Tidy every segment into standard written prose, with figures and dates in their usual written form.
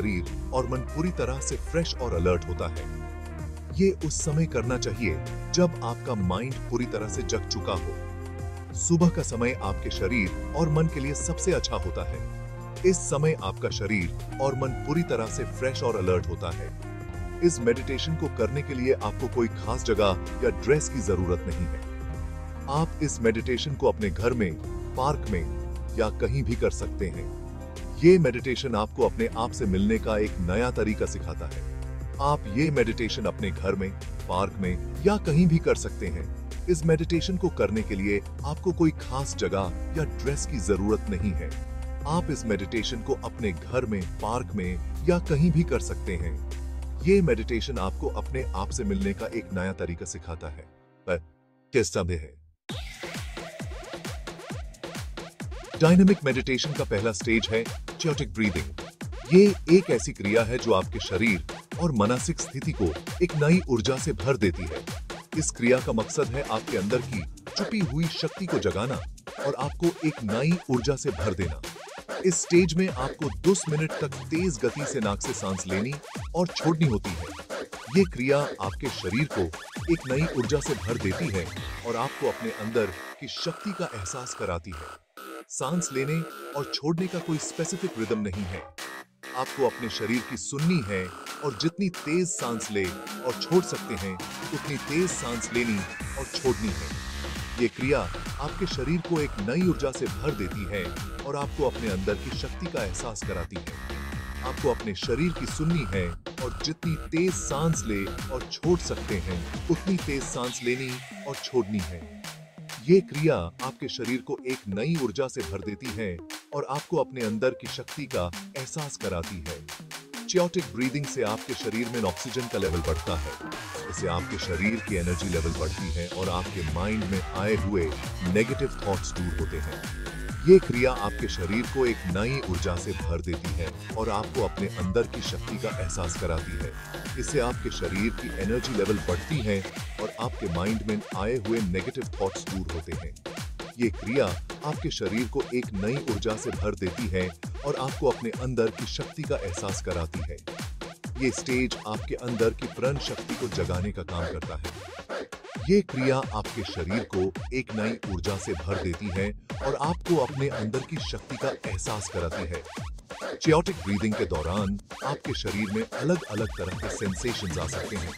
शरीर और मन पूरी तरह से फ्रेश और अलर्ट होता है। ये उस समय करना चाहिए जब आपका माइंड पूरी तरह से जग चुका हो। सुबह का समय आपके शरीर और मन के लिए सबसे अच्छा होता है। इस समय आपका शरीर और मन पूरी तरह से फ्रेश और अलर्ट होता है। इस मेडिटेशन को करने के लिए आपको कोई खास जगह या ड्रेस की जरूरत नहीं है। आप इस मेडिटेशन को अपने घर में, पार्क में या कहीं भी कर सकते हैं। ये मेडिटेशन आपको अपने आप से मिलने का एक नया तरीका सिखाता है। आप ये मेडिटेशन अपने घर में, पार्क में या कहीं भी कर सकते हैं। इस मेडिटेशन को करने के लिए आपको कोई खास जगह या ड्रेस की जरूरत नहीं है। आप इस मेडिटेशन को अपने घर में, पार्क में या कहीं भी कर सकते हैं। ये मेडिटेशन आपको अपने आप से मिलने का एक नया तरीका सिखाता है। पर किस समय है? डायनामिक मेडिटेशन का पहला स्टेज है चायोटिक ब्रीदिंग। ये एक ऐसी क्रिया है जो आपके शरीर और मानसिक स्थिति को एक नई ऊर्जा से भर देती है। इस क्रिया का मकसद है आपके अंदर की छुपी हुई शक्ति को जगाना और आपको एक नई ऊर्जा से भर देना। इस स्टेज में आपको 10 मिनट तक तेज गति से नाक से सांस लेनी और छोड़नी होती है। ये क्रिया आपके शरीर को एक नई ऊर्जा से भर देती है और आपको अपने अंदर की शक्ति का एहसास कराती है। सांस लेने और छोड़ने का कोई स्पेसिफिक रिदम नहीं है। आपको अपने शरीर की सुननी है और जितनी तेज सांस ले और छोड़ सकते हैं उतनी तेज सांस लेनी और छोड़नी है। ये क्रिया आपके शरीर को एक नई ऊर्जा से भर देती है और आपको अपने अंदर की शक्ति का एहसास कराती है। आपको अपने शरीर की सुननी है और जितनी तेज सांस ले और छोड़ सकते हैं उतनी तेज सांस लेनी और छोड़नी है। ये क्रिया आपके शरीर को एक नई ऊर्जा से भर देती है और आपको अपने अंदर की शक्ति का एहसास कराती है। चायोटिक ब्रीदिंग से आपके शरीर में ऑक्सीजन का लेवल बढ़ता है। इससे आपके शरीर की एनर्जी लेवल बढ़ती है और आपके माइंड में आए हुए नेगेटिव थॉट्स दूर होते हैं। ये क्रिया आपके शरीर को एक नई ऊर्जा से भर देती है और आपको अपने अंदर की शक्ति का एहसास कराती है। इससे आपके शरीर की एनर्जी लेवल बढ़ती है और आपके माइंड में आए हुए नेगेटिव थॉट्स दूर होते हैं। ये क्रिया आपके शरीर को एक नई ऊर्जा से भर देती है और आपको अपने अंदर की शक्ति का एहसास कराती है। ये स्टेज आपके अंदर की प्रण शक्ति को जगाने का काम करता है। ये क्रिया आपके शरीर को एक नई ऊर्जा से भर देती है और आपको अपने अंदर की शक्ति का एहसास कराती है। चायोटिक ब्रीदिंग के दौरान आपके शरीर में अलग अलग तरह के सेंसेशंस आ सकते हैं।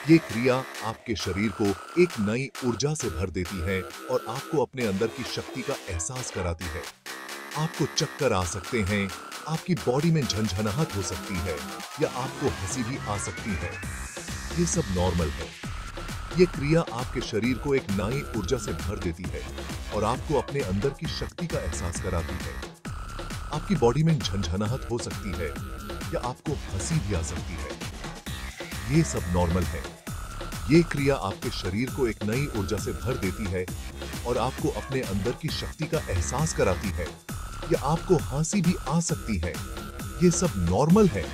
ये क्रिया आपके शरीर को एक नई ऊर्जा से भर देती है और आपको अपने अंदर की शक्ति का एहसास कराती है। आपको चक्कर आ सकते हैं, आपकी बॉडी में झंझनाहट हो सकती है या आपको हंसी भी आ सकती है। ये सब नॉर्मल है। ये क्रिया आपके शरीर को एक नई ऊर्जा से भर देती है और आपको अपने अंदर की शक्ति का एहसास कराती है। आपकी बॉडी में झंझनाहट हो सकती है या आपको हंसी भी आ सकती है। ये सब नॉर्मल है। ये क्रिया आपके शरीर को एक नई ऊर्जा से भर देती है और आपको अपने अंदर की शक्ति का एहसास कराती है या आपको हंसी भी आ सकती है। ये सब नॉर्मल है।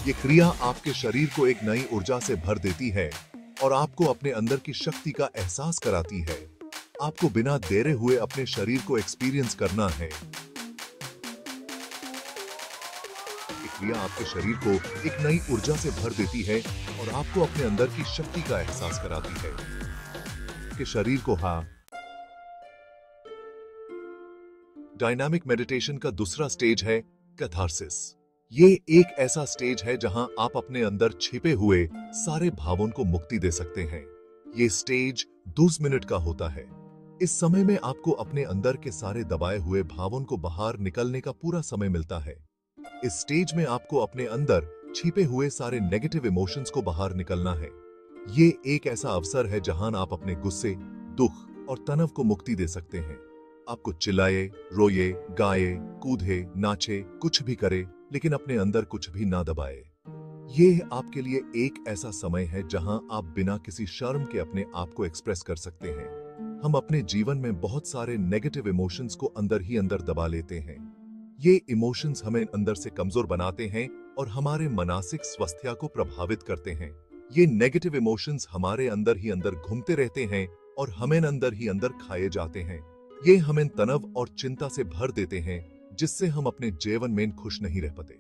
ये क्रिया आपके शरीर को एक नई ऊर्जा से भर देती है और आपको अपने अंदर की शक्ति का एहसास कराती है। आपको बिना देरे हुए अपने शरीर को एक्सपीरियंस करना है। क्रिया आपके शरीर को एक नई ऊर्जा से भर देती है और आपको अपने अंदर की शक्ति का एहसास कराती है कि शरीर को डायनामिक मेडिटेशन का दूसरा स्टेज है कैथारसिस। ये एक ऐसा स्टेज है जहां आप अपने अंदर छिपे हुए सारे भावों को मुक्ति दे सकते हैं। ये स्टेज 10 मिनट का होता है। इस समय में आपको अपने अंदर के सारे दबाए हुए भावों को बाहर निकलने का पूरा समय मिलता है। इस स्टेज में आपको अपने अंदर छिपे हुए सारे नेगेटिव इमोशंस को बाहर निकलना है। ये एक ऐसा अवसर है जहां आप अपने गुस्से, दुख और तनाव को मुक्ति दे सकते हैं। आपको चिल्लाए, रोए, गाए, कूदे, नाचे, कुछ भी करे, लेकिन अपने अंदर कुछ भी ना दबाए। ये आपके लिए एक ऐसा समय है जहां आप बिना किसी शर्म के अपने आप को एक्सप्रेस कर सकते हैं। हम अपने जीवन में बहुत सारे नेगेटिव इमोशंस को अंदर ही अंदर दबा लेते हैं। ये इमोशंस हमें अंदर से कमजोर बनाते हैं और हमारे मानसिक स्वास्थ्य को प्रभावित करते हैं। ये नेगेटिव इमोशंस हमारे अंदर ही अंदर घूमते रहते हैं और हमें अंदर ही अंदर खाए जाते हैं। ये हमें तनाव और चिंता से भर देते हैं, जिससे हम अपने जीवन में खुश नहीं रह पाते।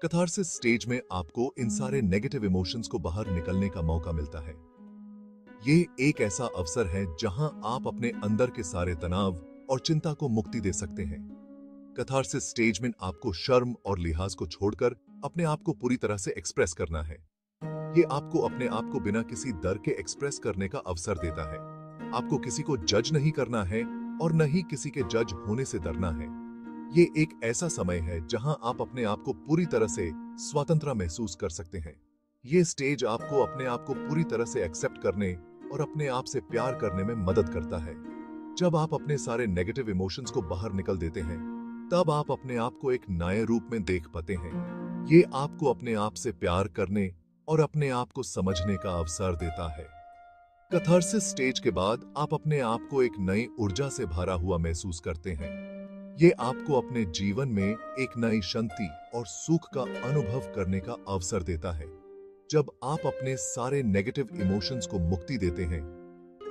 कैथारसिस स्टेज में आपको इन सारे नेगेटिव इमोशंस को बाहर निकलने का मौका मिलता है। ये एक ऐसा अवसर है जहां आप अपने अंदर के सारे तनाव और चिंता को मुक्ति दे सकते हैं। कैथारसिस स्टेज में आपको शर्म और लिहाज को छोड़कर अपने आप को पूरी तरह से एक्सप्रेस करना है। ये आपको अपने आप को बिना किसी डर के एक्सप्रेस करने का अवसर देता है। आपको किसी को जज नहीं करना है और न ही किसी के जज होने से डरना है। ये एक ऐसा समय है जहां आप अपने आप को पूरी तरह से स्वतंत्र महसूस कर सकते हैं। ये स्टेज आपको अपने आप को पूरी तरह से एक्सेप्ट करने और अपने आप से प्यार करने में मदद करता है। जब आप अपने सारे नेगेटिव इमोशंस को बाहर निकल देते हैं, तब आप अपने आप को एक नए रूप में देख पाते हैं। ये आपको अपने आप से प्यार करने और अपने आप को समझने का अवसर देता है। कैथारसिस स्टेज के बाद आप अपने आप को एक नई ऊर्जा से भरा हुआ महसूस करते हैं। ये आपको अपने जीवन में एक नई शांति और सुख का अनुभव करने का अवसर देता है। जब आप अपने सारे नेगेटिव इमोशंस को मुक्ति देते हैं,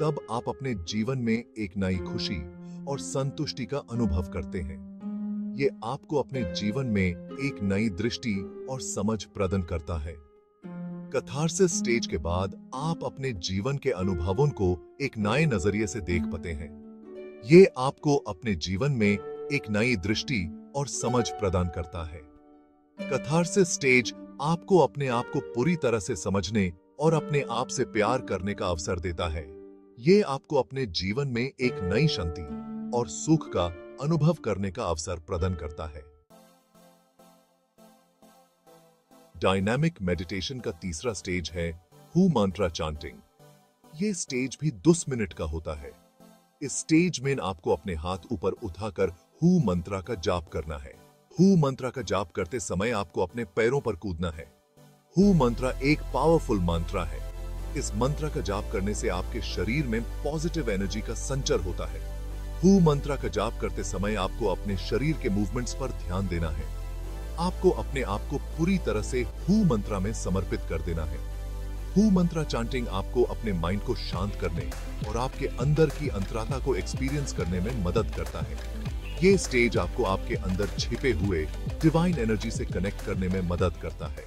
तब आप अपने जीवन में एक नई खुशी और संतुष्टि का अनुभव करते हैं। ये आपको अपने जीवन में एक नई दृष्टि और समझ प्रदान करता है। कैथारसिस स्टेज के बाद आप अपने जीवन के अनुभवों को एक नए नजरिए से देख पाते हैं। ये आपको अपने जीवन में एक नई दृष्टि और समझ प्रदान करता है। कैथारसिस स्टेज आपको अपने आप को पूरी तरह से समझने और अपने आप से प्यार करने का अवसर देता है। ये आपको अपने जीवन में एक नई शांति और सुख का अनुभव करने का अवसर प्रदान करता है। डायनामिक मेडिटेशन का तीसरा स्टेज है हु मंत्रा चांटिंग। ये स्टेज भी 10 मिनट का होता है। इस स्टेज में आपको अपने हाथ ऊपर उठाकर हु मंत्रा का जाप करना है। हु मंत्रा का जाप करते समय आपको अपने पैरों पर कूदना है। हु मंत्रा एक पावरफुल मंत्रा है। इस मंत्र का जाप करने से आपके शरीर में पॉजिटिव एनर्जी का संचार होता है। हु मंत्रा का जाप करते समय आपको अपने शरीर के मूवमेंट्स पर ध्यान देना है। आपको अपने आप को पूरी तरह से हु मंत्रा में समर्पित कर देना है। हु मंत्रा चांटिंग आपको अपने माइंड को शांत करने और आपके अंदर की अंतरात्मा को एक्सपीरियंस करने में मदद करता है। ये स्टेज आपको आपके अंदर छिपे हुए डिवाइन एनर्जी से कनेक्ट करने में मदद करता है।